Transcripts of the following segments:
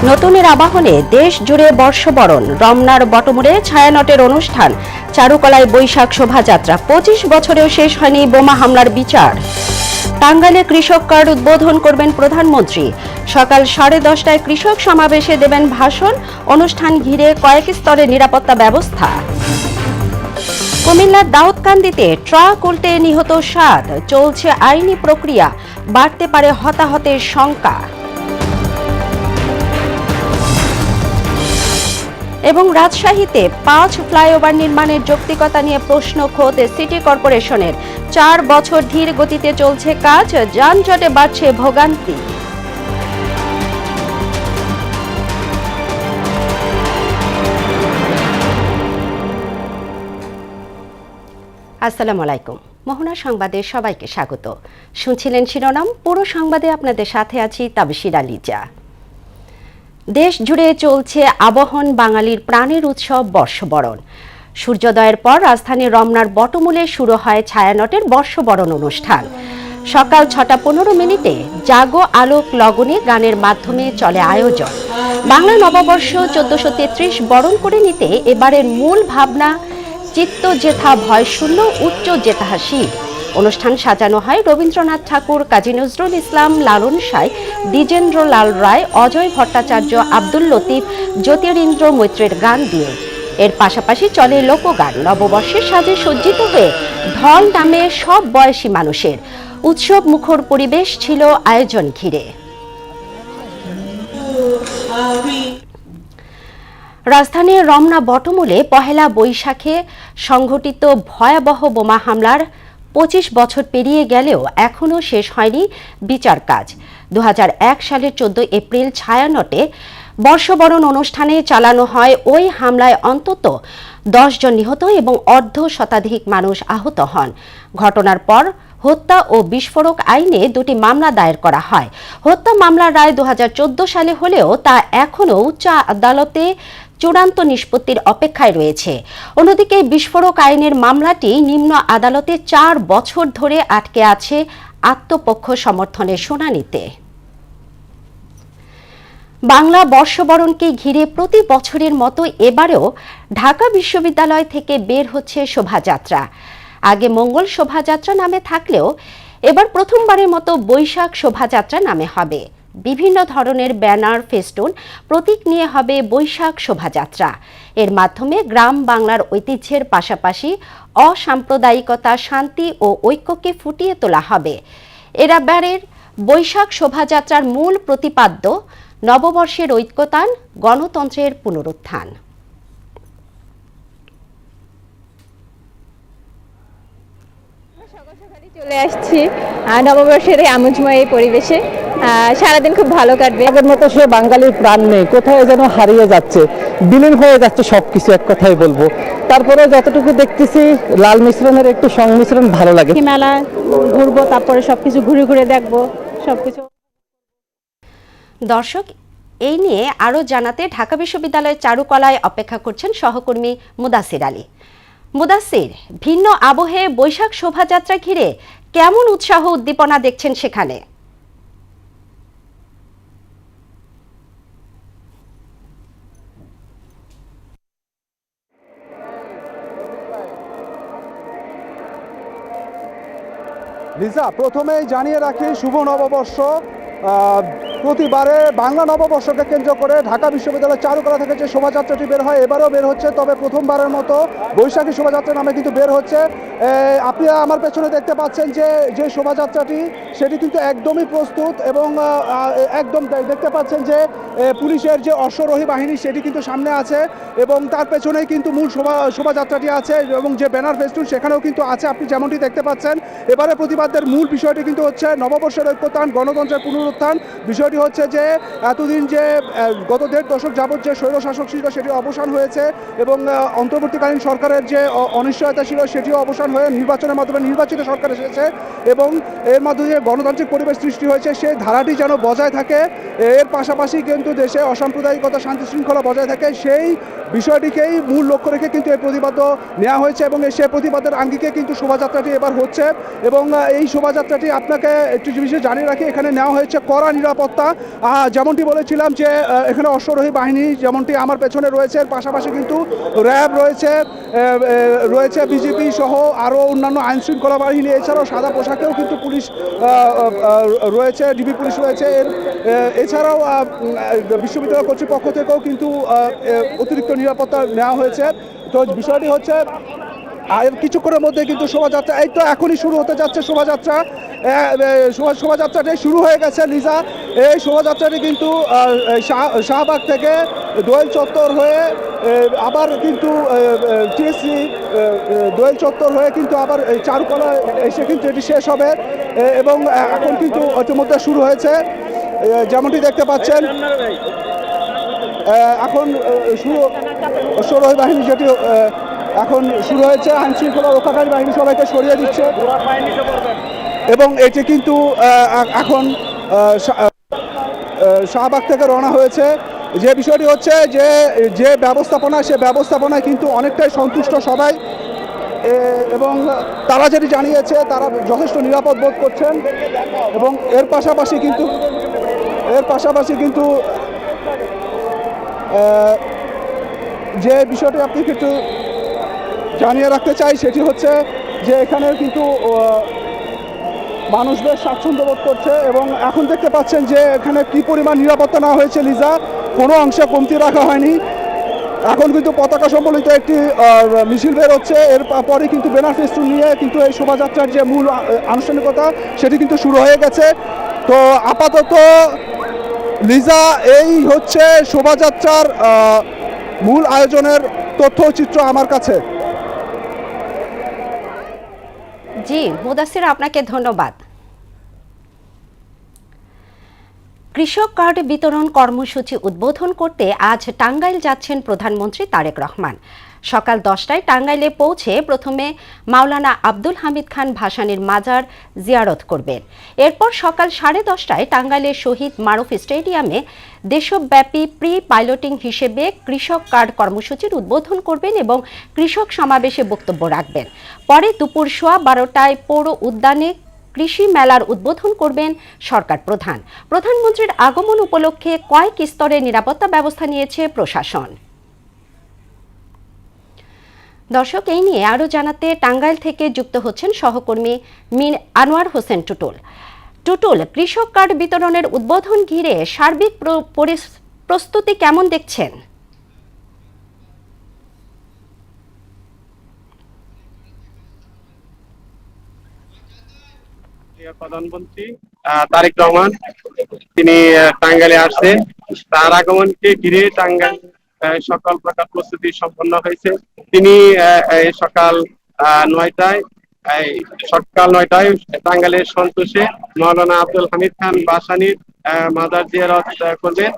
নতুনের আবাহনে দেশ জুড়ে বর্ষবরণ, রমনার বটমূলে ছায়ানটের অনুষ্ঠান, চারুকলায় বৈশাখ শোভাযাত্রা, 25 বছরেও শেষ হয়নি বোমা হামলার বিচার। টাঙ্গাইলে কৃষক কার্ড উদ্বোধন করবেন প্রধানমন্ত্রী। সকাল 10:30টায় কৃষক সমাবেশে দেবেন ভাষণ, অনুষ্ঠান ঘিরে কয়েক স্তরে নিরাপত্তা ব্যবস্থা। কুমিল্লার দাউদকান্দিতে ট্রাক উল্টে নিহত 7, চলছে আইনি প্রক্রিয়া, বাড়তে পারে হতাহতের শঙ্কা। এবং রাজশাহীতে 5 ফ্লাইওভার নির্মাণের যৌক্তিকতা নিয়ে প্রশ্ন খোদ সিটি কর্পোরেশনের। 4 বছর ধীর গতিতে চলছে কাজ, যানজটে বাড়ছে ভোগান্তি। আসসালামু আলাইকুম, মোহনা সংবাদে সবাইকে স্বাগত। শুনছিলেন শিরোনাম, পুরো সংবাদে আপনাদের সাথে আছি তাবিশির আলিজা। দেশ জুড়ে চলছে আবাহন বাঙালির প্রাণের উৎসব বর্ষবরণ। সূর্যোদয়ের পর রাজধানীর রমনার বটমূলে শুরু হয় ছায়ানটের বর্ষবরণ অনুষ্ঠান। সকাল 6:15 জাগো আলোক লগনে গানের মাধ্যমে চলে আয়োজন। বাংলা নববর্ষ 1433 বরণ করে নিতে এবারের মূল ভাবনা চিত্ত জেথা ভয় শূন্য, উচ্চ জেথা শির। অনুষ্ঠান সাজানো হয় রবীন্দ্রনাথ ঠাকুর, কাজী নজরুল ইসলাম, লালন সাঁই, দ্বিজেন্দ্র লাল রায়, অজয় ভট্টাচার্য, আব্দুল লতিফ, জ্যোতিরিন্দ্র মৈত্রের গান দিয়ে। এর পাশাপাশি চলে লোকগান। নববর্ষের সাজে সজ্জিত হয়ে ঢল নামে সব বয়সী মানুষের উৎসব মুখর পরিবেশ ছিল আয়োজন ঘিরে। রাজধানীর রমনা বটমূলে পহেলা বৈশাখে সংঘটিত ভয়াবহ বোমা হামলার 25 বছর পেরিয়ে গেলেও এখনও শেষ হয়নি বিচার কাজ। 2001 সালের 14 এপ্রিল ছায়ানটে বর্ষবরণ অনুষ্ঠানে চালানো হয় ওই হামলায় অন্তত 10 জন নিহত এবং অর্ধশতাধিক মানুষ আহত হন। ঘটনার পর হত্যা ও বিস্ফোরক আইনে 2টি মামলা দায়ের করা হয়। হত্যা মামলার রায় 2014 সালে হলেও তা এখনও উচ্চ আদালতে চূড়ান্ত নিষ্পত্তির অপেক্ষায় রয়েছে। অন্যদিকে বিস্ফোরক আইনের মামলাটি নিম্ন আদালতে 4 বছর ধরে আটকে আছে আত্মপক্ষ সমর্থনের শুনানিতে। বাংলা বর্ষবরণকে ঘিরে প্রতি বছরের মতো এবারেও ঢাকা বিশ্ববিদ্যালয় থেকে বের হচ্ছে শোভাযাত্রা। আগে মঙ্গল শোভাযাত্রা নামে থাকলেও এবার প্রথমবারের মতো বৈশাখ শোভাযাত্রা নামে হবে। বিভিন্ন ধরনের ব্যানার, ফেস্টুন, প্রতীক নিয়ে হবে বৈশাখ শোভাযাত্রা। এর মাধ্যমে গ্রাম বাংলার ঐতিহ্যের পাশাপাশি অসাম্প্রদায়িকতা, শান্তি ও ঐক্যকে ফুটিয়ে তোলা হবে। এবারের বৈশাখ শোভাযাত্রার মূল প্রতিপাদ্য নববর্ষের ঐক্যতান, গণতন্ত্রের পুনরুত্থান। চলে আসছি নববর্ষের এই আমেজময় এই পরিবেশে। সারাদিন খুব ভালো কাটবে। আগের মতো সে বাঙালির প্রাণ নেই, কোথায় যেন হারিয়ে যাচ্ছে, বিলীন হয়ে যাচ্ছে সবকিছু, এক কথাই বলবো। তারপরে যতটুকু দেখতেছি লাল মিশ্রণের একটু সংমিশ্রণ ভালো লাগে। মেলা ঘুরবো, তারপরে সবকিছু ঘুরে ঘুরে দেখবো সবকিছু। দর্শক, এই নিয়ে আরও জানাতে ঢাকা বিশ্ববিদ্যালয়ের চারুকলায় অপেক্ষা করছেন সহকর্মী মুদাসির আলী। মুদাসির, ভিন্ন আবহে বৈশাখ শোভাযাত্রা ঘিরে কেমন উৎসাহ উদ্দীপনা দেখছেন সেখানে? লিজা, প্রথমেই জানিয়ে রাখি শুভ নববর্ষ। প্রতিবারে বাংলা নববর্ষকে কেন্দ্র করে ঢাকা বিশ্ববিদ্যালয়ের চারুকলা থেকে যে শোভাযাত্রাটি বের হয় এবারেও বের হচ্ছে, তবে প্রথমবারের মতো বৈশাখী শোভাযাত্রা নামে কিন্তু বের হচ্ছে। আপনি আমার পেছনে দেখতে পাচ্ছেন যে শোভাযাত্রাটি সেটি কিন্তু একদমই প্রস্তুত এবং একদম দেখতে পাচ্ছেন যে পুলিশের যে অশ্বরোহী বাহিনী সেটি কিন্তু সামনে আছে এবং তার পেছনেই কিন্তু মূল শোভাযাত্রাটি আছে এবং যে ব্যানার ফেস্টুন সেখানেও কিন্তু আছে আপনি যেমনটি দেখতে পাচ্ছেন। এবারে প্রতিবাদের মূল বিষয়টি কিন্তু হচ্ছে নববর্ষের ঐক্যতান, গণতন্ত্রের পুনরুত্থান। বিষয়টি বিষয়টি হচ্ছে যে এতদিন যে গত 1.5 দশক যাবৎ যে স্বৈরশাসক ছিল সেটি অবসান হয়েছে এবং অন্তর্বর্তীকালীন সরকারের যে অনিশ্চয়তা ছিল সেটিও অবসান হয়ে নির্বাচনের মাধ্যমে নির্বাচিত সরকার এসেছে এবং এর মাধ্যমে গণতান্ত্রিক পরিবেশ সৃষ্টি হয়েছে, সেই ধারাটি যেন বজায় থাকে। এর পাশাপাশি কিন্তু দেশে অসাম্প্রদায়িকতা, শান্তি শৃঙ্খলা বজায় থাকে, সেই বিষয়টিকেই মূল লক্ষ্য রেখে কিন্তু এই প্রতিবাদ নেওয়া হয়েছে এবং সেই প্রতিবাদের আঙ্গিকে কিন্তু শোভাযাত্রাটি এবার হচ্ছে। এবং এই শোভাযাত্রাটি আপনাকে একটু বিশেষ জানিয়ে রাখি, এখানে নেওয়া হয়েছে কড়া নিরাপত্তা। যেমনটি বলেছিলাম যে এখানে অশ্বারোহী বাহিনী যেমনটি আমার পেছনে রয়েছে, এর পাশাপাশি কিন্তু র্যাব রয়েছে বিজেপি সহ আরও অন্যান্য আইন শৃঙ্খলা বাহিনী, এছাড়াও সাদা পোশাকেও কিন্তু পুলিশ রয়েছে, ডিবি পুলিশ রয়েছে। এছাড়াও বিশ্ববিদ্যালয় কর্তৃপক্ষ থেকেও কিন্তু অতিরিক্ত নিরাপত্তা নেওয়া হয়েছে। তো বিষয়টি হচ্ছে আর কিছুক্ষণের মধ্যে কিন্তু শোভাযাত্রা, এই তো এখনই শুরু হতে যাচ্ছে শোভাযাত্রা। শোভাযাত্রাটি শুরু হয়ে গেছে লিজা। এই শোভাযাত্রাটি কিন্তু শাহবাগ থেকে দোয়েল চত্বর হয়ে আবার কিন্তু টিএসসি দোয়েল চত্বর হয়ে কিন্তু আবার চারুকলা এসে কিন্তু এটি শেষ হবে এবং এখন কিন্তু ইতিমধ্যে শুরু হয়েছে যেমনটি দেখতে পাচ্ছেন। এখন অশ্বারোহী বাহিনী যেটি এখন শুরু হয়েছে, আইন শৃঙ্খলা রক্ষাকারী বাহিনী সবাইকে সরিয়ে দিচ্ছে এবং এটি কিন্তু এখন শাহবাগ থেকে রওনা হয়েছে। যে বিষয়টি হচ্ছে যে ব্যবস্থাপনা, সে ব্যবস্থাপনায় কিন্তু অনেকটাই সন্তুষ্ট সবাই এবং তারা যেটি জানিয়েছে তারা যথেষ্ট নিরাপদ বোধ করছেন এবং এর পাশাপাশি কিন্তু যে বিষয়টি আপনাকে একটু জানিয়ে রাখতে চাই সেটি হচ্ছে যে এখানে কিন্তু মানুষ বেশ স্বাচ্ছন্দ্য বোধ করছে এবং এখন দেখতে পাচ্ছেন যে এখানে কি পরিমাণ নিরাপত্তা নেওয়া হয়েছে লিজা, কোনো অংশে কমতি রাখা হয়নি। এখন কিন্তু পতাকা সম্বলিত একটি মিছিল বের হচ্ছে, এর পরে কিন্তু ব্যানার ফেস্টুন নিয়ে কিন্তু এই শোভাযাত্রার যে মূল আনুষ্ঠানিকতা সেটি কিন্তু শুরু হয়ে গেছে। তো আপাতত লিজা এই হচ্ছে শোভাযাত্রার মূল আয়োজনের তথ্যচিত্র আমার কাছে। জি মুদাসির, আপনাকে ধন্যবাদ। কৃষক কার্ড বিতরণ কর্মসূচি উদ্বোধন করতে আজ টাঙ্গাইল যাচ্ছেন প্রধানমন্ত্রী তারেক রহমান। সকাল 10টায় টাঙ্গাইলে পৌঁছে প্রথমে মাওলানা আব্দুল হামিদ খান ভাসানীর মাজার জিয়ারত করবেন। এরপর সকাল 10:30টায় টাঙ্গাইলের শহীদ মারুফ স্টেডিয়ামে দেশব্যাপী প্রি পাইলটিং হিসেবে কৃষক কার্ড কর্মসূচির উদ্বোধন করবেন এবং কৃষক সমাবেশে বক্তব্য রাখবেন। পরে দুপুর 12:15টায় পৌর উদ্যানে কৃষি মেলার উদ্বোধন করবেন সরকার প্রধান। প্রধানমন্ত্রীর আগমন উপলক্ষে কয়েক স্তরে নিরাপত্তা ব্যবস্থা নিয়েছে প্রশাসন। দর্শক, এই নিয়ে আরও জানাতে টাঙ্গাইল থেকে যুক্ত হচ্ছেন সহকর্মী মীর আনোয়ার হোসেন টুটুল। টুটুল, কৃষক কার্ড বিতরণের উদ্বোধন ঘিরে সার্বিক প্রস্তুতি কেমন দেখছেন? প্রধানমন্ত্রী তারেক রহমান তিনি টাঙ্গাইলে আসছেন, তার আগমনকে ঘিরে টাঙ্গাইল সকল প্রকার প্রস্তুতি সম্পন্ন হয়েছে। তিনি সকাল 9টায় টাঙ্গাইলের সন্তোষে মাওলানা আব্দুল হামিদ খান ভাসানীর মাজার জিয়ারত করবেন।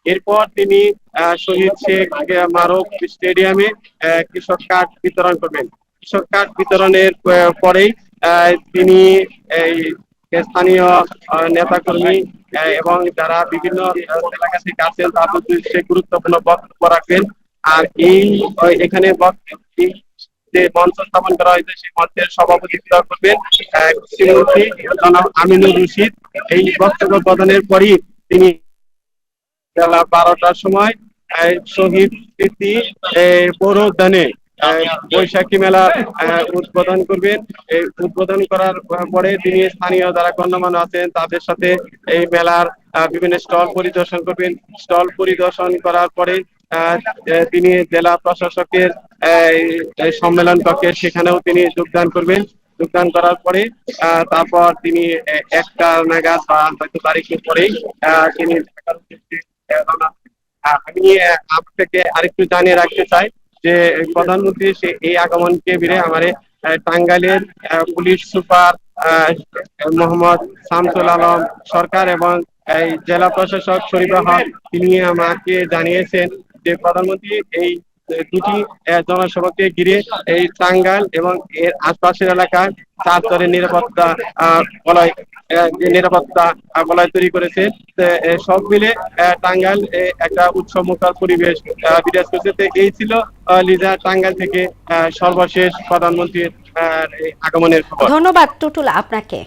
এরপর তিনি শহীদ শেখ মারুফ স্টেডিয়ামে কৃষক কার্ড বিতরণ করবেন। কৃষক কার্ড বিতরণের পরেই তিনি এই স্থানীয় নেতাকর্মী এবং যারা বিভিন্ন এলাকা থেকে আসেন তাদের উদ্দেশ্যে গুরুত্বপূর্ণ বক্তব্য রাখবেন। আর এখানে যে মঞ্চ স্থাপন করা হয়েছে সেই মঞ্চের সভাপতিত্ব করবেন কৃষিমন্ত্রী জনাব আমিনুর রশিদ। এই বক্তব্য প্রদানের পরই তিনি বেলা 12টার সময় শহীদ স্মৃতি পৌর উদ্যানে বৈশাখী মেলা উদ্বোধন করবেন। এই উদ্বোধন করার পরে তিনি স্থানীয় যারা গণ্যমান্য আছেন তাদের সাথে এই মেলার বিভিন্ন স্টল পরিদর্শন করবেন। স্টল পরিদর্শন করার পরে তিনি জেলা প্রশাসকের সম্মেলন কক্ষে সেখানেও তিনি যোগদান করবেন। যোগদান করার পরে তারপর তিনি 1টা নাগাদ বা হয়তো তারিখের পরেই তিনি আমি আপনাকে আরেকটু জানিয়ে রাখতে চাই যে প্রধানমন্ত্রী এই আগমনকে ঘিরে আমাদের টাঙ্গাইলের পুলিশ সুপার মোহাম্মদ শামসুল আলম সরকার এবং এই জেলা প্রশাসক শরীফা হক তিনি আমাকে জানিয়েছেন যে প্রধানমন্ত্রী এই দুটি জনসভাকে ঘিরে এই টাঙ্গাইল এবং এর আশপাশের এলাকায় 4 স্তরের নিরাপত্তা বলয় যে নিরাপত্তা বলয় তৈরি করেছে। সব মিলে টাঙ্গাইল একটা উৎসব মুখর পরিবেশ বিরাজ করছে। তো এই ছিল লিজা টাঙ্গাইল থেকে সর্বশেষ প্রধানমন্ত্রীর আগমনের খবর। ধন্যবাদ টুটুল আপনাকে।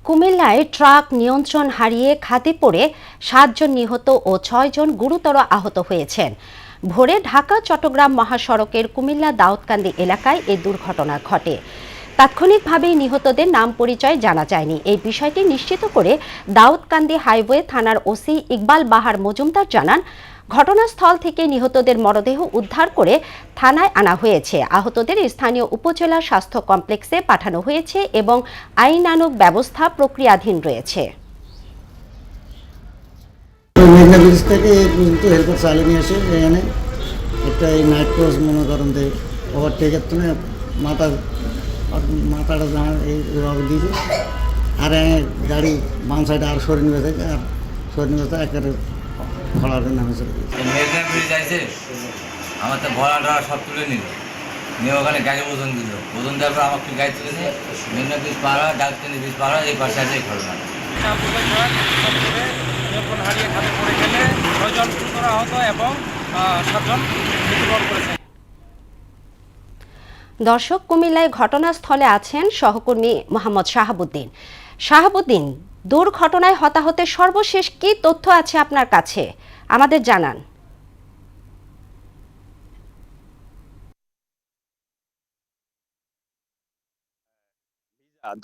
কুমিল্লায় ট্রাক নিয়ন্ত্রণ হারিয়ে খাদে পড়ে 7 জন নিহত ও 6 জন গুরুতর আহত হয়েছেন। ভোরে ঢাকা চট্টগ্রাম মহাসড়কের কুমিল্লা দাউদকান্দি এলাকায় এই দুর্ঘটনা ঘটে। তাৎক্ষণিকভাবে নিহতদের নাম পরিচয় জানা যায়নি। এই বিষয়টি নিশ্চিত করে দাউদকান্দি হাইওয়ে থানার ওসি ইকবাল বাহার মজুমদার জানান, ঘটনাস্থল থেকে নিহতদের মরদেহ উদ্ধার করে থানায় আনা হয়েছে। আহতদের স্থানীয় উপজেলা স্বাস্থ্য কমপ্লেক্সে পাঠানো হয়েছে এবং আইনানুগ ব্যবস্থা প্রক্রিয়াধীন রয়েছে। মেঘনা ব্রিজ থেকে কিন্তু হেল্পার চালিয়ে নিয়ে আসে এখানে একটা এই নাইট ক্রস মনে করেন যে ওভারটেকের তো মাথাটা জানা এই রক দিয়েছে আর গাড়ি বাম সাইডে আর সরে নিয়ে থেকে আর সরে নিয়ে একেবারে ভরাটের নামে চলে গেছে। মেঘনা ব্রিজ আছে আমার তো ভরাটা সব তুলে নিল নিয়ে ওখানে গাড়ি ওজন দিল, ওজন দেওয়ার পর আমাকে গাড়ি তুলেছে মেঘনা ব্রিজ পাড়া ডাক্তারি ব্রিজ পাড়া এই পাশে আছে এই ঘটনা। হারিয়ে খাতে পড়ে গেলে 6 জন গুরুতর আহত এবং 7 জন মৃত্যুবরণ করেছে। দর্শক, কুমিল্লায় ঘটনাস্থলে আছেন সহকর্মী মোহাম্মদ শাহাবুদ্দিন। শাহাবুদ্দিন, দুর্ঘটনায় হতাহতের সর্বশেষ কি তথ্য আছে আপনার কাছে আমাদের জানান।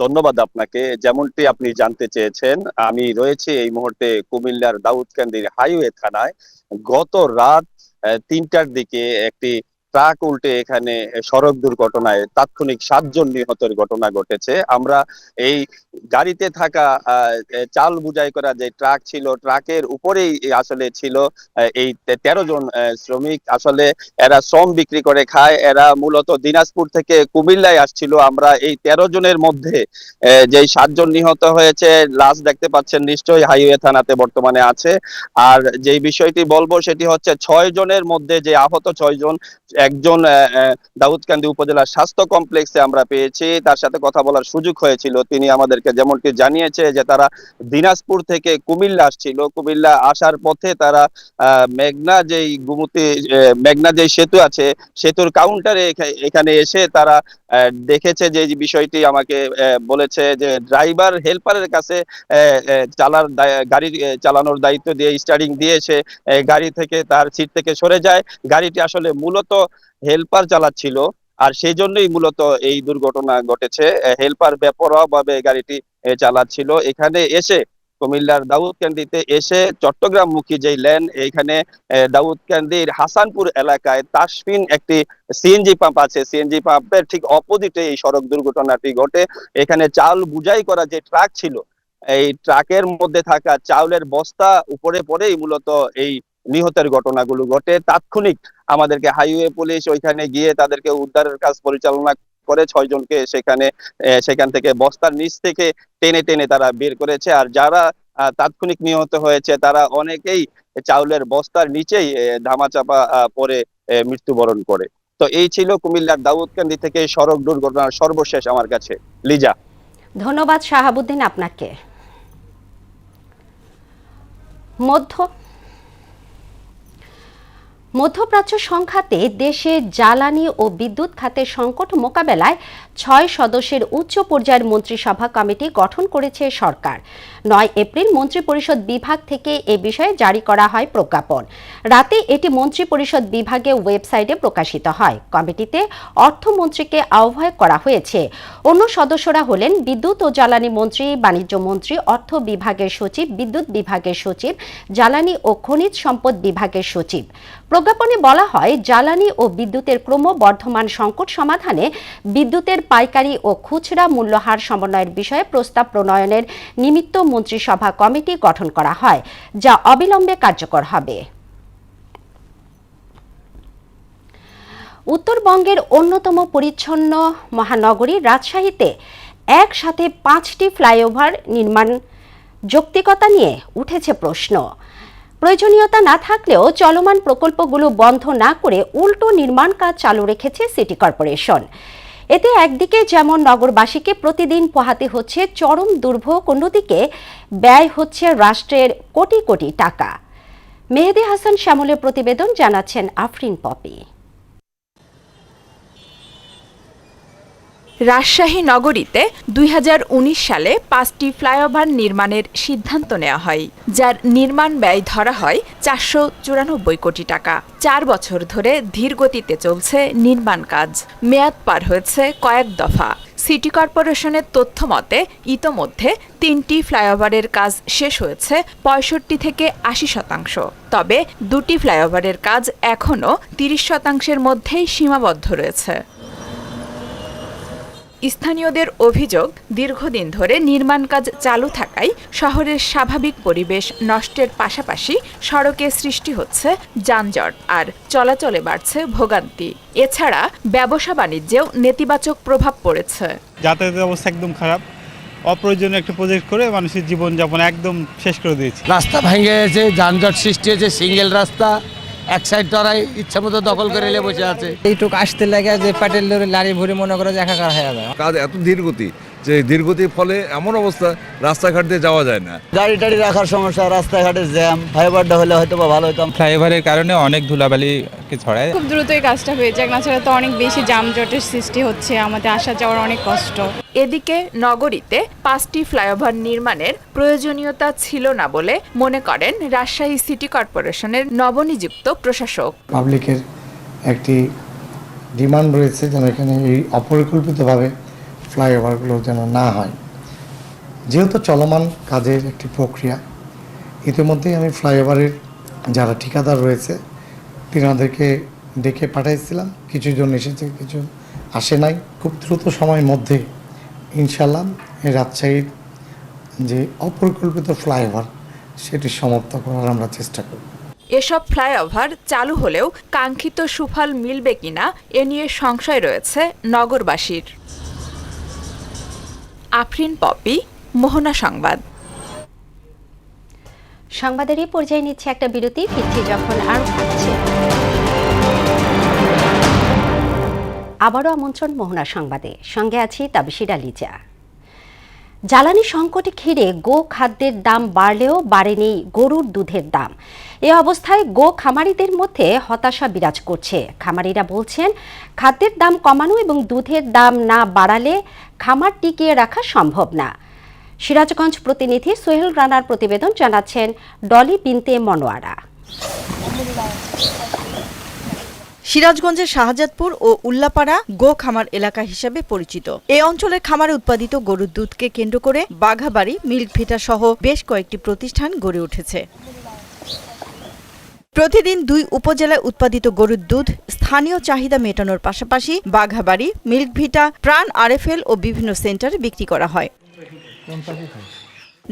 ধন্যবাদ আপনাকে। যেমনটি আপনি জানতে চেয়েছেন, আমি রয়েছি এই মুহূর্তে কুমিল্লার দাউদকান্দির হাইওয়ে থানায়। গত রাত 3টার দিকে একটি ট্রাক উল্টে এখানে সড়ক দুর্ঘটনায় তাৎক্ষণিক 7 জন নিহতের ঘটনা ঘটেছে। আমরা এই গাড়িতে থাকা চাল বুঝাই করা যে ট্রাক ছিল, ট্রাকের উপরেই আসলে ছিল এই 13 জন শ্রমিক। আসলে এরা শ্রম বিক্রি করে খায়, এরা মূলত দিনাজপুর থেকে কুমিল্লায় আসছিল। আমরা এই 13 জনের মধ্যে যে 7 জন নিহত হয়েছে লাশ দেখতে পাচ্ছেন নিশ্চয়ই হাইওয়ে থানাতে বর্তমানে আছে। আর যে বিষয়টি বলবো সেটি হচ্ছে 6 জনের মধ্যে যে আহত 6 জন, একজন দাউদকান্দি উপজেলা স্বাস্থ্য কমপ্লেক্সে আমরা পেয়েছি, তার সাথে কথা বলার সুযোগ হয়েছিল। তিনি আমাদেরকে যেমনটি জানিয়েছে যে তারা দিনাজপুর থেকে কুমিল্লা আসছিল, কুমিল্লা আসার পথে তারা মেঘনা যেই সেতু আছে সেতুর কাউন্টারে এখানে এসে তারা দেখেছে যে বিষয়টি আমাকে বলেছে যে ড্রাইভার হেল্পারের কাছে গাড়ি চালানোর দায়িত্ব দিয়ে স্টার্টিং দিয়ে সে গাড়ি থেকে তার সিট থেকে সরে যায়। গাড়িটি আসলে মূলত হেল্পার চালাচ্ছিল আর সেই জন্যই মূলত এই দুর্ঘটনা ঘটেছে। হেল্পার বেপরোয়াভাবে গাড়িটি চালাচ্ছিল। এখানে এসে কুমিল্লার দাউদকান্দিতে এসে চট্টগ্রামমুখী যে লেন, এখানে দাউদকান্দির হাসানপুর এলাকায় তাসফিন একটি সিএনজি পাম্প আছে, সিএনজি পাম্পের ঠিক অপোজিটে এই সড়ক দুর্ঘটনাটি ঘটে। এখানে চাল বুঝাই করা যে ট্রাক ছিল, এই ট্রাকের মধ্যে থাকা চাউলের বস্তা উপরে পড়েই মূলত এই নিহতের ঘটনাগুলো ঘটে। তাৎক্ষণিক আমাদেরকে হাইওয়ে পুলিশ ওইখানে গিয়ে তাদেরকে উদ্ধারের কাজ পরিচালনা করে 6 জনকে সেখান থেকে বস্তার নিচ থেকে টেনে টেনে তারা বের করেছে। আর যারা তাৎক্ষণিক নিহত হয়েছে তারা অনেকেই চাউলের বস্তার নিচেই ধামাচাপা পরে মৃত্যুবরণ করে। তো এই ছিল কুমিল্লার দাউদকান্দি থেকে সড়ক দুর্ঘটনার সর্বশেষ আমার কাছে। লিজা, ধন্যবাদ শাহাবুদ্দিন আপনাকে। মধ্যপ্রাচ্য সংঘাতে দেশে জ্বালানি ও বিদ্যুৎ খাতের সংকট মোকাবেলায় 6 সদস্যের উচ্চ পর্যায়ের মন্ত্রিসভা কমিটি গঠন করেছে সরকার। 9 এপ্রিল মন্ত্রিপরিষদ বিভাগ থেকে এ বিষয়ে জারি করা হয় প্রজ্ঞাপন। রাতে এটি মন্ত্রিপরিষদ বিভাগের ওয়েবসাইটে প্রকাশিত হয়। কমিটিতে অর্থমন্ত্রীকে আহ্বায়ক করা হয়েছে। অন্য সদস্যরা হলেন বিদ্যুৎ ও জ্বালানি মন্ত্রী, বাণিজ্য মন্ত্রী, অর্থ বিভাগের সচিব, বিদ্যুৎ বিভাগের সচিব, জ্বালানি ও খনিজ সম্পদ বিভাগের সচিব। প্রজ্ঞাপনে বলা হয়, জ্বালানি ও বিদ্যুতের ক্রমবর্ধমান সংকট সমাধানে বিদ্যুতের পাইকারি ও খুচরা মূল্যহার সমন্বয়ের বিষয়ে প্রস্তাব প্রণয়নের নিমিত্ত মন্ত্রিসভা কমিটি গঠন করা হয়, যা অবিলম্বে কার্যকর হবে। উত্তরবঙ্গের অন্যতম পরিচ্ছন্ন মহানগরী রাজশাহীতে একসাথে 5টি ফ্লাইওভার নির্মাণ যৌক্তিকতা নিয়ে উঠেছে প্রশ্ন। প্রয়োজনীয়তা না থাকলেও চলমান প্রকল্পগুলো বন্ধ না করে উল্টো নির্মাণ কাজ চালু রেখেছে সিটি কর্পোরেশন। এতে একদিকে যেমন নগরবাসীকে প্রতিদিন পোহাতে হচ্ছে চরম দুর্ভোগ, অন্যদিকে ব্যয় হচ্ছে রাষ্ট্রের কোটি কোটি টাকা। মেহেদী হাসান শ্যামলের প্রতিবেদন, জানাচ্ছেন আফরিন পপি। রাজশাহী নগরীতে 2019 সালে 5টি ফ্লাইওভার নির্মাণের সিদ্ধান্ত নেওয়া হয়, যার নির্মাণ ব্যয় ধরা হয় 494 কোটি টাকা। 4 বছর ধরে ধীর গতিতে চলছে নির্মাণ কাজ। মেয়াদ পার হয়েছে কয়েক দফা। সিটি কর্পোরেশনের তথ্য মতে ইতোমধ্যে 3টি ফ্লাইওভারের কাজ শেষ হয়েছে 65 থেকে 80%। তবে 2টি ফ্লাইওভারের কাজ এখনও 30% মধ্যেই সীমাবদ্ধ রয়েছে। স্থানীয়দের অভিযোগ, দীর্ঘদিন ধরে নির্মাণ কাজ চালু থাকায় শহরের স্বাভাবিক পরিবেশ নষ্টের পাশাপাশি সড়কে সৃষ্টি হচ্ছে যানজট আর চলাচলে বাড়ছে ভোগান্তি। এছাড়া ব্যবসা বাণিজ্যেও নেতিবাচক প্রভাব পড়েছে। যাতায়াতের অবস্থা একদম খারাপ। অপ্রয়োজনীয় একটা প্রজেক্ট করে মানুষের জীবনযাপন একদম শেষ করে দিয়েছে। রাস্তা ভেঙে গেছে, যানজট সৃষ্টি হয়েছে, সিঙ্গেল রাস্তা, এক সাইড ধরাই ইচ্ছা মতো দখল করে এলে বসে আছে। এইটুক আসতে লাগে যে প্যাটেল লারি ভরে মনে করে যে একাকার হয়ে যাবে। কাজ এত ধীরগতি যে ধীরগতির ফলে এমন অবস্থা রাস্তাঘাট দিয়ে যাওয়া যায় না। গাড়ি টাড়ি রাখার সমস্যা, রাস্তাঘাটে জ্যাম। ফ্লাইওভারটা হলে হয়তো বা ভালো হতো। ফ্লাইওভারের কারণে অনেক ধুলাবালি ছড়ায়। খুব দ্রুতই কাজটা হয়ে যাক, না ছাড়া তো অনেক বেশি যানজটের সৃষ্টি হচ্ছে, আমাদের আসা যাওয়ার অনেক কষ্ট। এদিকে নগরীতে 5টি ফ্লাইওভার নির্মাণের প্রয়োজনীয়তা ছিল না বলে মনে করেন রাজশাহী সিটি কর্পোরেশনের নবনিযুক্ত প্রশাসক। পাবলিকের একটি ডিমান্ড রয়েছে যেন এখানে এই অপরিকল্পিতভাবে ফ্লাইওভারগুলো যেন না হয়। যেহেতু চলমান কাজের একটি প্রক্রিয়া, ইতিমধ্যেই আমি ফ্লাইওভারের যারা ঠিকাদার রয়েছে তিনাদেরকে ডেকে পাঠাইছিলাম। কিছু জন এসেছে, কিছু আসে নাই। খুব দ্রুত সময়ের মধ্যে ইনশাল্লাহ এই রাজশাহীর যে অপরিকল্পিত ফ্লাইওভার সেটি সমাপ্ত করার আমরা চেষ্টা করব। এসব ফ্লাইওভার চালু হলেও কাঙ্ক্ষিত সুফল মিলবে কিনা এ নিয়ে সংশয় রয়েছে নগরবাসীর। আফরিন পপি, মোহনা সংবাদ। সংবাদের এই পর্যায়ে নিচ্ছে একটা বিরতি, ফিরছি যখন আরো থাকছে। আবারও আমন্ত্রণ মোহনা সংবাদে, সঙ্গে আছি তাবিশির আলিজা। জ্বালানি সংকটে ঘিরে গো খাদ্যের দাম বাড়লেও বাড়েনি গরুর দুধের দাম। এ অবস্থায় গো খামারিদের মধ্যে হতাশা বিরাজ করছে। খামারিরা বলছেন, খাদ্যের দাম কমানো এবং দুধের দাম না বাড়ালে খামার টিকিয়ে রাখা সম্ভব না। সিরাজগঞ্জ প্রতিনিধি সোহেল রানার প্রতিবেদন, জানাচ্ছেন ডলি বিনতে মনোয়ারা। সিরাজগঞ্জের শাহজাদপুর ও উল্লাপাড়া গো খামার এলাকা হিসেবে পরিচিত। এই অঞ্চলের খামারে উৎপাদিত গরুর দুধকে কেন্দ্র করে বাঘাবাড়ি, মিল্ক ভিটা সহ বেশ কয়েকটি প্রতিষ্ঠান গড়ে উঠেছে। প্রতিদিন 2 উপজেলায় উৎপাদিত গরুর দুধ স্থানীয় চাহিদা মেটানোর পাশাপাশি বাঘাবাড়ি, মিল্ক ভিটা, প্রাণ আরএফএল ও বিভিন্ন সেন্টারে বিক্রি করা হয়।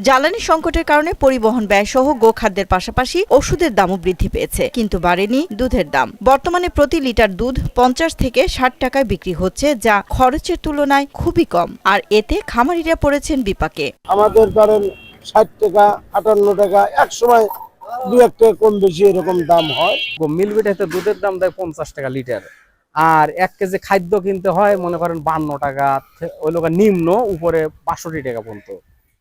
জ্বালানি সংকটের কারণে পরিবহন ব্যয় সহ গোখাদ্যের পাশাপাশি ওষুধের দামও বৃদ্ধি পেয়েছে, কিন্তু বাড়েনি দুধের দাম। বর্তমানে প্রতি লিটার দুধ 50 থেকে 60 টাকায় বিক্রি হচ্ছে, যা খরচের তুলনায় খুবই কম। আর এতে খামারিরা পড়েছেন বিপাকে। আমাদের ধরেন 60 টাকা, 58 টাকা, এক সময় 2-1 টাকা কম বেশি এরকম দাম হয়। মিলবিটাতে দুধের দাম দেয় 50 টাকা লিটার, আর 1 কেজি খাদ্য কিনতে হয় মনে করেন 52 টাকা, ওই লোক নিম্ন উপরে 65 টাকা পর্যন্ত।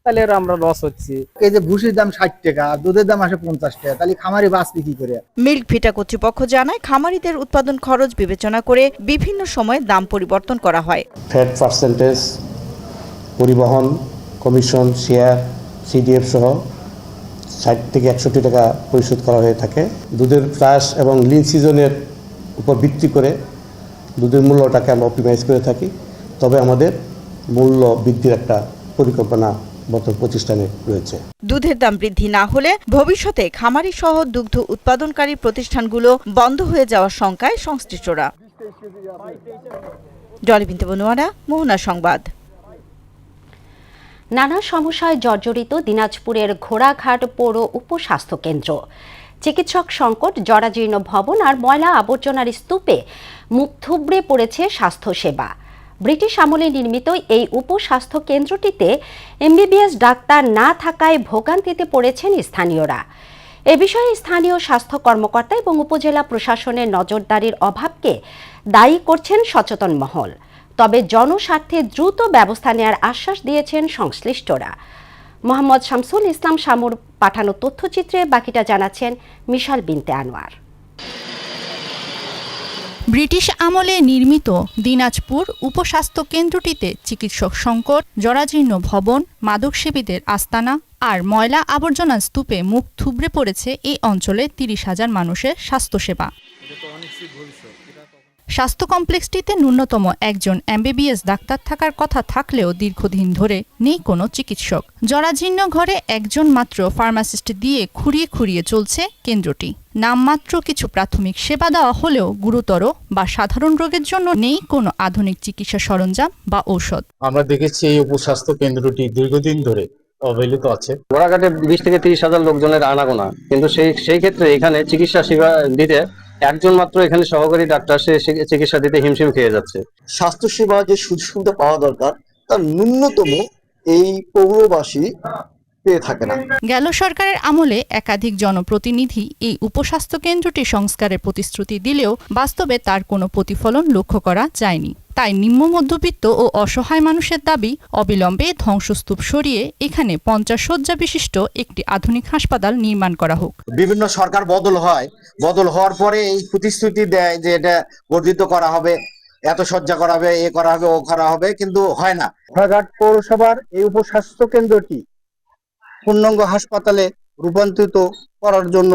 তাহলে আমরা লস হচ্ছে। এই যে ভুসির দাম 60 টাকা, দুধের দাম আসে 50 টাকা, তাহলে খামারি বাঁচবে কি করে? মিল্ক ভিটা কর্তৃপক্ষ জানায়, খামারিদের উৎপাদন খরচ বিবেচনা করে বিভিন্ন সময়ে দাম পরিবর্তন করা হয়। ফ্যাট পার্সেন্টেজ, পরিবহন, কমিশন, শেয়ার, সিডিএফ সহ 60 থেকে 61 টাকা পরিশোধ করা হয়ে থাকে। দুধের ফ্লাশ এবং লিন সিজনের উপর ভিত্তি করে দুধের মূল্যটাকে আমরা অপটিমাইজ করে থাকি। তবে আমাদের মূল্য বৃদ্ধির একটা পরিকল্পনা বর্তমান প্রতিষ্ঠানে রয়েছে। দুধের দাম বৃদ্ধি না হলে ভবিষ্যতে খামারি সহ দুগ্ধ উৎপাদনকারী প্রতিষ্ঠানগুলো বন্ধ হয়ে যাওয়ার শঙ্কায় সংশ্লিষ্টরা। ডলি বিনতে মনোয়ারা, মোহনা সংবাদ। নানা সমস্যায় জর্জরিত দিনাজপুরের ঘোড়াঘাট পৌর উপস্বাস্থ্য কেন্দ্র। চিকিৎসক সংকট, জরাজীর্ণ ভবন আর ময়লা আবর্জনার স্তূপে মুখ থুবড়ে পড়েছে স্বাস্থ্যসেবা। ব্রিটিশ আমলে নির্মিত এই উপস্বাস্থ্য কেন্দ্রটিতে এমবিবিএস ডাক্তার না থাকায় ভোগান্তিতে পড়েছেন স্থানীয়রা। এ বিষয়ে স্থানীয় স্বাস্থ্য কর্মকর্তা এবং উপজেলা প্রশাসনের নজরদারির অভাবকে দায়ী করছেন সচেতন মহল। তবে জনস্বার্থে দ্রুত ব্যবস্থা নেওয়ার আশ্বাস দিয়েছেন সংশ্লিষ্টরা। মোহাম্মদ শামসুল ইসলাম শামুর পাঠানো তথ্যচিত্রে বাকিটা জানাচ্ছেন মিশাল বিনতে আনোয়ার। ব্রিটিশ আমলে নির্মিত দিনাজপুর উপস্বাস্থ্য কেন্দ্রটিতে চিকিৎসক সংকট, জরাজীর্ণ ভবন, মাদকসেবীদের আস্তানা আর ময়লা আবর্জনার স্তূপে মুখ থুবড়ে পড়েছে এই অঞ্চলে ৩০,০০০ মানুষের স্বাস্থ্যসেবা। স্বাস্থ্য কমপ্লেক্সটিতে ন্যূনতম একজন এমবিবিএস ডাক্তার থাকার কথা থাকলেও দীর্ঘদিন ধরে নেই কোনো চিকিৎসক। জরাজীর্ণ ঘরে একজন মাত্র ফার্মাসিস্ট দিয়ে খুঁড়িয়ে খুঁড়িয়ে চলছে কেন্দ্রটি। নামমাত্র কিছু প্রাথমিক সেবা দেওয়া হলেও গুরুতর বা সাধারণ রোগের জন্য নেই কোনো আধুনিক চিকিৎসা সরঞ্জাম বা ঔষধ। আমরা দেখেছি এই উপস্বাস্থ্য কেন্দ্রটি দীর্ঘদিন ধরে অবহেলিত আছে। ঘোড়াঘাটে 20 থেকে 30,000 লোকজনের আনাগোনা, কিন্তু সেই ক্ষেত্রে এখানে চিকিৎসা সেবা দিতে একজন মাত্র এখানে সহকারী ডাক্তার সে চিকিৎসা দিতে হিমশিম খেয়ে যাচ্ছে। স্বাস্থ্যসেবা যে সুযোগ সুবিধা পাওয়া দরকার তার ন্যূনতম এই পৌরবাসী পেয়ে থাকে না। গেল সরকারের আমলে একাধিক জনপ্রতিনিধি এই উপস্বাস্থ্য কেন্দ্রটি সংস্কারের প্রতিশ্রুতি দিলেও বাস্তবে তার কোনো প্রতিফলন লক্ষ্য করা যায়নি। তাই নিম্ন মধ্যবিত্ত ও অসহায় মানুষের দাবি অবিলম্বে ধ্বংসস্তূপ সরিয়ে এখানে 50 শয্যা বিশিষ্ট একটি আধুনিক হাসপাতাল নির্মাণ করা হোক। বিভিন্ন সরকার বদল হওয়ার পরে এই প্রতিশ্রুতি দেয় যে এটা বর্ধিত করা হবে, এত শয্যা করা হবে, এ করা হবে, ও করা হবে, কিন্তু হয় না। ঘোড়াঘাট পৌরসভার এই উপস্বাস্থ্য কেন্দ্রটি পূর্ণাঙ্গ হাসপাতালে রূপান্তরিত করার জন্য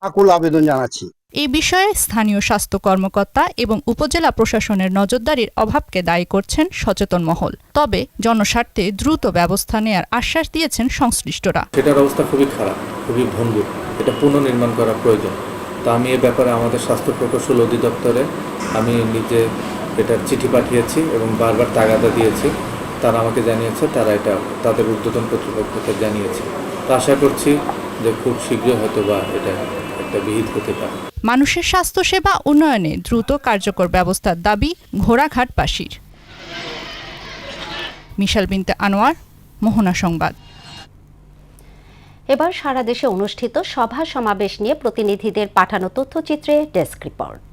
আকুল আবেদন জানাচ্ছি। এই বিষয়ে স্থানীয় স্বাস্থ্য কর্মকর্তা এবং উপজেলা প্রশাসনের নজরদারির অভাবকে দায়ী করছেন সচেতন মহল। তবে জনস্বার্থে দ্রুত ব্যবস্থা নেওয়ার আশ্বাস দিয়েছেন সংশ্লিষ্টরা। সেটার অবস্থা খুবই খারাপ, খুবই ভঙ্গুর, এটা পুনর্নির্মাণ করা প্রয়োজন। তো আমি এ ব্যাপারে আমাদের স্বাস্থ্য প্রকৌশল অধিদপ্তরে আমি নিজে এটার চিঠি পাঠিয়েছি এবং বারবার তাগাদা দিয়েছি। তারা আমাকে জানিয়েছে তারা এটা তাদের ঊর্ধ্বতন কর্তৃপক্ষকে জানিয়েছে। তো আশা করছি যে খুব শীঘ্রই হয়তো বা এটা একটা বিহিত হতে পারে। মানুষের স্বাস্থ্যসেবা উন্নয়নে দ্রুত কার্যকর ব্যবস্থার দাবি ঘোড়াঘাটবাসীর। মিশাল বিনতে আনোয়ার, মোহনা সংবাদ। এবার সারা দেশে অনুষ্ঠিত সভা সমাবেশ নিয়ে প্রতিনিধিদের পাঠানো তথ্যচিত্রে ডেস্ক রিপোর্ট।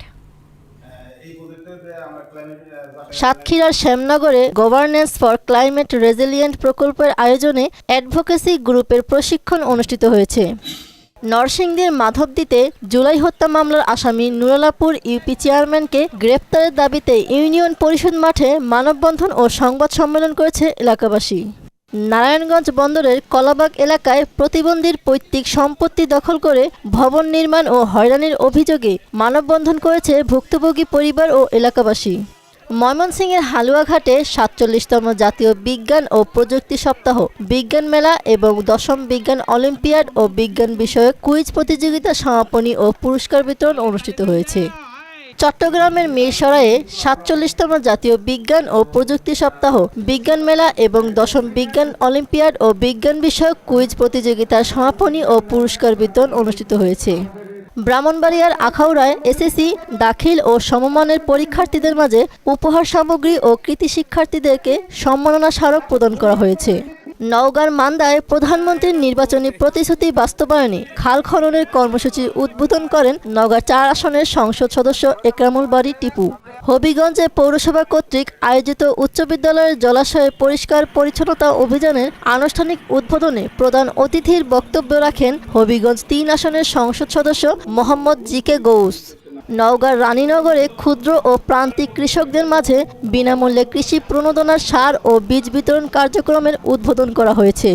সাতক্ষীরার শ্যামনগরে গভর্নেন্স ফর ক্লাইমেট রেজিলিয়েন্ট প্রকল্পের আয়োজনে অ্যাডভোকেসি গ্রুপের প্রশিক্ষণ অনুষ্ঠিত হয়েছে। নরসিংদীর মাধবদীতে জুলাই হত্যা মামলার আসামি নুরালাপুর ইউপি চেয়ারম্যানকে গ্রেপ্তারের দাবিতে ইউনিয়ন পরিষদ মাঠে মানববন্ধন ও সংবাদ সম্মেলন করেছে এলাকাবাসী। নারায়ণগঞ্জ বন্দরের কলাবাগ এলাকায় প্রতিবন্ধীর পৈতৃক সম্পত্তি দখল করে ভবন নির্মাণ ও হয়রানির অভিযোগে মানববন্ধন করেছে ভুক্তভোগী পরিবার ও এলাকাবাসী। ময়মনসিংহের হালুয়াঘাটে ৪৭তম জাতীয় বিজ্ঞান ও প্রযুক্তি সপ্তাহ, বিজ্ঞান মেলা এবং ১০ম বিজ্ঞান অলিম্পিয়াড ও বিজ্ঞান বিষয়ক কুইজ প্রতিযোগিতা সমাপনী ও পুরস্কার বিতরণ অনুষ্ঠিত হয়েছে। চট্টগ্রামের মিরসরাইয়ে ৪৭তম জাতীয় বিজ্ঞান ও প্রযুক্তি সপ্তাহ, বিজ্ঞান মেলা এবং ১০ম বিজ্ঞান অলিম্পিয়াড ও বিজ্ঞান বিষয়ক কুইজ প্রতিযোগিতার সমাপনী ও পুরস্কার বিতরণ অনুষ্ঠিত হয়েছে। ব্রাহ্মণবাড়িয়ার আখাউড়ায় এসএসসি দাখিল ও সমমানের পরীক্ষার্থীদের মাঝে উপহার সামগ্রী ও কৃতি শিক্ষার্থীদেরকে সম্মাননা স্মারক প্রদান করা হয়েছে। নওগাঁর মান্দায় প্রধানমন্ত্রীর নির্বাচনী প্রতিশ্রুতি বাস্তবায়নে খাল খননের কর্মসূচি উদ্বোধন করেন নওগাঁ ৪ আসনের সংসদ সদস্য একরামুল বারী টিপু। হবিগঞ্জে পৌরসভা কর্তৃক আয়োজিত উচ্চ বিদ্যালয়ের জলাশয়ে পরিষ্কার পরিচ্ছন্নতা অভিযানের আনুষ্ঠানিক উদ্বোধনে প্রধান অতিথির বক্তব্য রাখেন হবিগঞ্জ ৩ আসনের সংসদ সদস্য মোহাম্মদ জিকে গৌস। নওগাঁর রানীনগরে ক্ষুদ্র ও প্রান্তিক কৃষকদের মাঝে বিনামূল্যে কৃষি প্রণোদনার সার ও বীজ বিতরণ কার্যক্রমের উদ্বোধন করা হয়েছে।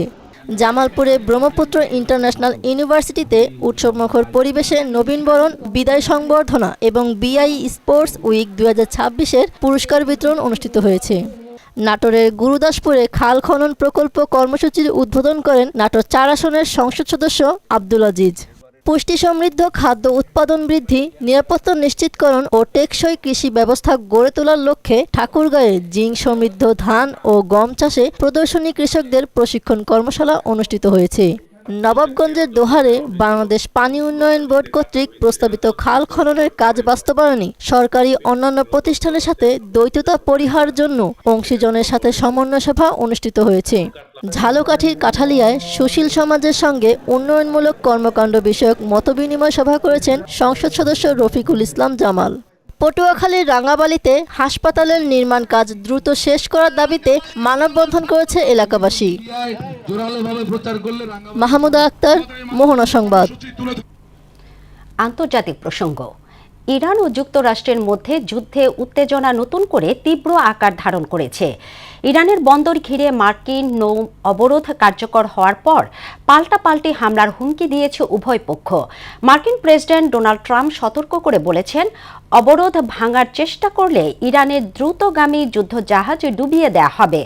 জামালপুরে ব্রহ্মপুত্র ইন্টারন্যাশনাল ইউনিভার্সিটিতে উৎসবমুখর পরিবেশে নবীনবরণ, বিদায় সংবর্ধনা এবং বিআই স্পোর্টস উইক ২০২৬-এর পুরস্কার বিতরণ অনুষ্ঠিত হয়েছে। নাটোরের গুরুদাসপুরে খাল খনন প্রকল্প কর্মসূচির উদ্বোধন করেন নাটোর ৪ আসনের সংসদ সদস্য আব্দুল আজিজ। পুষ্টি সমৃদ্ধ খাদ্য উৎপাদন বৃদ্ধি, নিরাপত্তা নিশ্চিতকরণ ও টেকসই কৃষি ব্যবস্থা গড়ে তোলার লক্ষ্যে ঠাকুরগাঁয়ে জিঙ্ক সমৃদ্ধ ধান ও গম চাষে প্রদর্শনী কৃষকদের প্রশিক্ষণ কর্মশালা অনুষ্ঠিত হয়েছে। নবাবগঞ্জের দোহারে বাংলাদেশ পানি উন্নয়ন বোর্ড কর্তৃক প্রস্তাবিত খাল খননের কাজ বাস্তবায়নে সরকারি অন্যান্য প্রতিষ্ঠানের সাথে দ্বৈততা পরিহার জন্য অংশীজনের সাথে সমন্বয় সভা অনুষ্ঠিত হয়েছে। ঝালকাঠির কাঠালিয়ায় সুশীল সমাজের সঙ্গে উন্নয়নমূলক কর্মকাণ্ড বিষয়ক মতবিনিময় সভা করেছেন সংসদ সদস্য রফিকুল ইসলাম জামাল। পটুয়াখালীর রাঙ্গাবালিতে হাসপাতালের নির্মাণ কাজ দ্রুত শেষ করার দাবিতে মানববন্ধন করেছে এলাকাবাসী। মাহমুদা আক্তার, মোহনা সংবাদ। আন্তর্জাতিক প্রসঙ্গ। ইরান ও যুক্তরাষ্ট্রের মধ্যে যুদ্ধে উত্তেজনা নতুন করে তীব্র আকার ধারণ করেছে। ইরানের বন্দর ঘিরে মার্কিন নৌ অবরোধ কার্যকর হওয়ার পর পাল্টাপাল্টি হামলার হুমকি দিয়েছে উভয় পক্ষ। মার্কিন প্রেসিডেন্ট ডোনাল্ড ট্রাম্প সতর্ক করে বলেছেন, অবরোধ ভাঙার চেষ্টা করলে ইরানের দ্রুতগামী যুদ্ধজাহাজ ডুবিয়ে দেয়া হবে।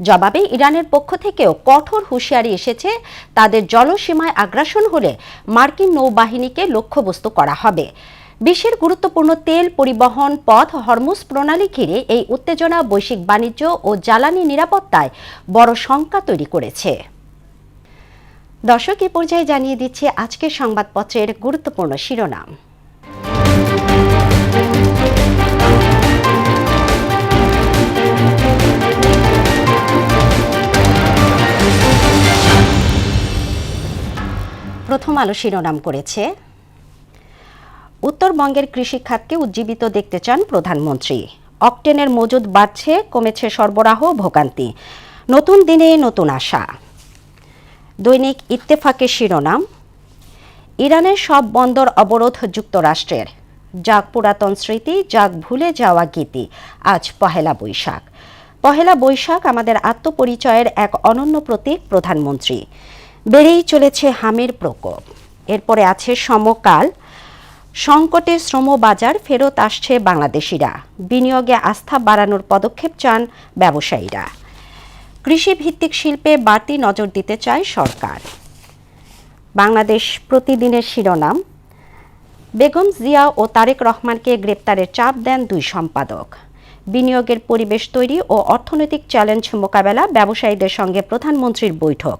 জবাবে ইরানের পক্ষ থেকেও কঠোর হুঁশিয়ারি এসেছে, তাদের জলসীমায় আগ্রাসন হলে মার্কিন নৌবাহিনীকে লক্ষ্যবস্তু করা হবে। বিশ্বের গুরুত্বপূর্ণ তেল পরিবহন পথ হরমুজ প্রণালী ঘিরে এই উত্তেজনা বৈশ্বিক বাণিজ্য ও জ্বালানি নিরাপত্তায় বড় শঙ্কা তৈরি করেছে। দর্শক, এই পর্যায়ে জানিয়ে দিচ্ছে আজকের সংবাদপত্রের গুরুত্বপূর্ণ শিরোনাম। প্রথম আলো শিরোনাম করেছে, উত্তরবঙ্গের কৃষি খাতকে উজ্জীবিত দেখতে চান প্রধানমন্ত্রী। অকটেনের মজুদ বাড়ছে, কমেছে সরবরাহ, ভোগান্তি। নতুন দিনে নতুন আশা। দৈনিক ইত্তেফাকের শিরোনাম, ইরানের সব বন্দর অবরোধ যুক্তরাষ্ট্রের। যাক পুরাতন স্মৃতি, যাক ভুলে যাওয়া গীতি। আজ পহেলা বৈশাখ। পহেলা বৈশাখ আমাদের আত্মপরিচয়ের এক অনন্য প্রতীক। প্রধানমন্ত্রী। বেড়েই চলেছে হামের প্রকোপ। এরপরে আছে সমকাল। সংকটে শ্রমবাজার ফেরত আসছে বাংলাদেশিরা। বিনিয়োগে আস্থা বাড়ানোর পদক্ষেপ চান ব্যবসায়ীরা। কৃষিভিত্তিক শিল্পে বাড়তি নজর দিতে চায় সরকার। বাংলাদেশ প্রতিদিনের শিরোনাম, বেগম জিয়া ও তারেক রহমানকে গ্রেপ্তারের চাপ দেন দুই সম্পাদক। বিনিয়োগের পরিবেশ তৈরি ও অর্থনৈতিক চ্যালেঞ্জ মোকাবেলা, ব্যবসায়ীদের সঙ্গে প্রধানমন্ত্রীর বৈঠক।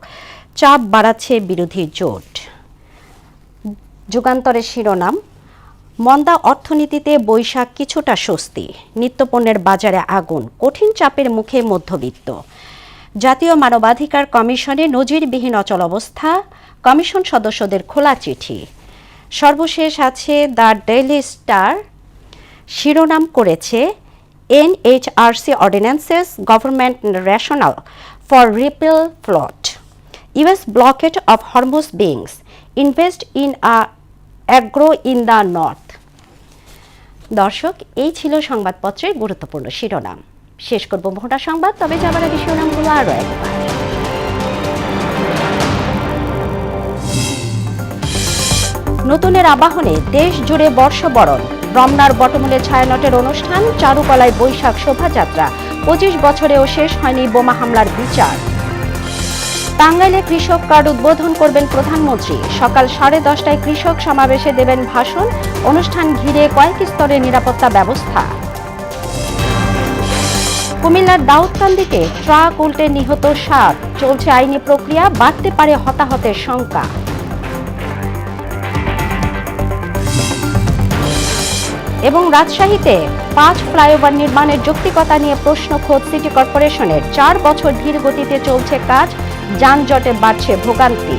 চাপ বাড়াচ্ছে বিরোধী জোট। যুগান্তরের শিরোনাম, মন্দা অর্থনীতিতে বৈশাখ কিছুটা স্বস্তি। নিত্যপণ্যের বাজারে আগুন, কঠিন চাপের মুখে মধ্যবিত্ত। জাতীয় মানবাধিকার কমিশনে নজিরবিহীন অচলাবস্থা, কমিশন সদস্যদের খোলা চিঠি। সর্বশেষ আছে দ্য ডেইলি স্টার। শিরোনাম করেছে, NHRC ordinances government rationale for repeal flawed. US blockade of Hormuz beings, invest in a agro in the north. দর্শক, এই ছিল সংবাদপত্রের গুরুত্বপূর্ণ শিরোনাম। শেষ করব মোহনা সংবাদ, তবে যাবার আগে শিরোনামগুলো আরও একবার। নতুনের আবাহনে দেশ জুড়ে বর্ষবরণ। রমনার বটমূলে ছায়ানটের অনুষ্ঠান, চারুকলায় বৈশাখ শোভাযাত্রা। 25 বছরেও শেষ হয়নি বোমা হামলার বিচার। টাঙ্গাইলে কৃষক কার্ড উদ্বোধন করবেন প্রধানমন্ত্রী। সকাল 10:30টায় কৃষক সমাবেশে দেবেন ভাষণ। অনুষ্ঠান ঘিরে কয়েক স্তরে নিরাপত্তা ব্যবস্থা। কুমিল্লার দাউদকান্দিতে ট্রাক উল্টে নিহত 7। চলছে আইনি প্রক্রিয়া, বাড়তে পারে হতাহতের শঙ্কা। এবং রাজশাহীতে 5 ফ্লাইওভার নির্মাণের যৌক্তিকতা নিয়ে প্রশ্ন খোঁজ সিটি কর্পোরেশনের। 4 বছর ধীর গতিতে চলছে কাজ, যানজটে বাড়ছে ভোগান্তি।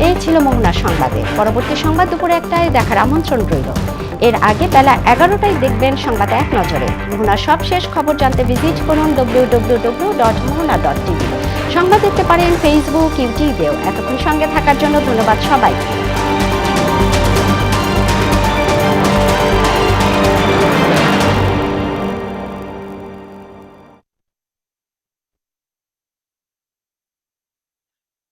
এই ছিল মোহনা সংবাদে। পরবর্তী সংবাদ দুপুরে 1টায় দেখার আমন্ত্রণ রইল। এর আগে বেলা 11টায় দেখবেন সংবাদ এক নজরে। মোহনার সবশেষ খবর জানতে ভিজিট করুন www.mohana.tv। সংবাদ দেখতে পারেন ফেসবুক, ইউটিউবেও। এতক্ষণ সঙ্গে থাকার জন্য ধন্যবাদ সবাইকে।